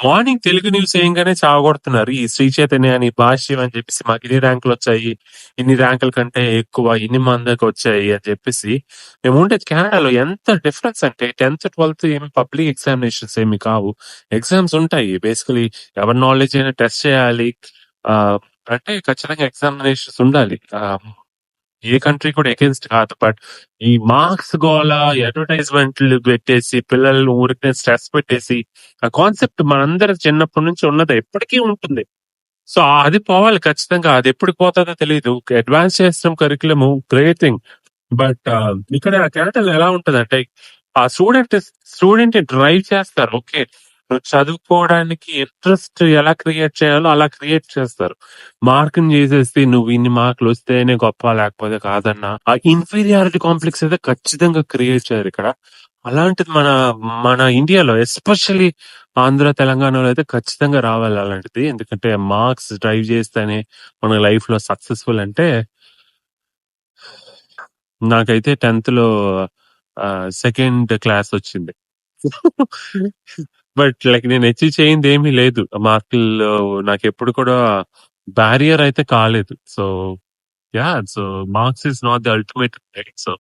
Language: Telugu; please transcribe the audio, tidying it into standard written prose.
మార్నింగ్ తెలుగు న్యూస్ ఏంగానే చావగొడుతున్నారు. ఈ శ్రీ చైతన్య అని, భాష్యం అని చెప్పేసి మాకు ఇన్ని ర్యాంకులు వచ్చాయి, ఇన్ని ర్యాంకుల కంటే ఎక్కువ, ఇన్ని మందికి వచ్చాయి అని చెప్పేసి. మేము ఉండేది కెనడాలో. ఎంత డిఫరెన్స్ అంటే 10th 12th ఏమి పబ్లిక్ ఎగ్జామినేషన్స్ ఏమి కావు. ఎగ్జామ్స్ ఉంటాయి. బేసికలీ ఎవరి నాలెడ్జ్ అయినా టెస్ట్ చేయాలి. ఆ, అంటే ఖచ్చితంగా ఎగ్జామినేషన్స్ ఉండాలి. ఏ కంట్రీ కూడా ఎగెన్స్ట్ కాదు. బట్ ఈ మార్క్స్ గోల, అడ్వర్టైజ్మెంట్లు పెట్టేసి పిల్లలు ఊరికే స్ట్రెస్ పెట్టేసి, ఆ కాన్సెప్ట్ మనందరం చిన్నప్పటి నుంచి ఉన్నది, ఎప్పటికీ ఉంటుంది. సో అది పోవాలి ఖచ్చితంగా. అది ఎప్పుడు పోతుందో తెలియదు. అడ్వాన్స్ చేస్తాం కరికులము, గ్రేట్ థింగ్. బట్ ఇక్కడ కెనడాలో ఎలా ఉంటదంటే, ఆ స్టూడెంట్ డ్రైవ్ చేస్తారు. ఓకే, నువ్వు చదువుకోవడానికి ఇంట్రెస్ట్ ఎలా క్రియేట్ చేయాలో అలా క్రియేట్ చేస్తారు. మార్కింగ్ చేసేసి నువ్వు ఇన్ని మార్కులు వస్తేనే గొప్ప, లేకపోతే కాదన్న ఆ ఇన్ఫీరియారిటీ కాంప్లెక్స్ అయితే ఖచ్చితంగా క్రియేట్ చేయరు ఇక్కడ. అలాంటిది మన మన ఇండియాలో, ఎస్పెషల్లీ ఆంధ్ర తెలంగాణలో అయితే ఖచ్చితంగా రావాలి అలాంటిది. ఎందుకంటే మార్క్స్ డ్రైవ్ చేస్తేనే మన లైఫ్ లో సక్సెస్ఫుల్ అంటే. నాకైతే 10th లో సెకండ్ క్లాస్ వచ్చింది. బట్ లైక్ నేను అచీవ్ చేయింది ఏమీ లేదు. మార్కుల్లో నాకు ఎప్పుడు కూడా బ్యారియర్ అయితే కాలేదు. So yeah, so marks is not the ultimate. So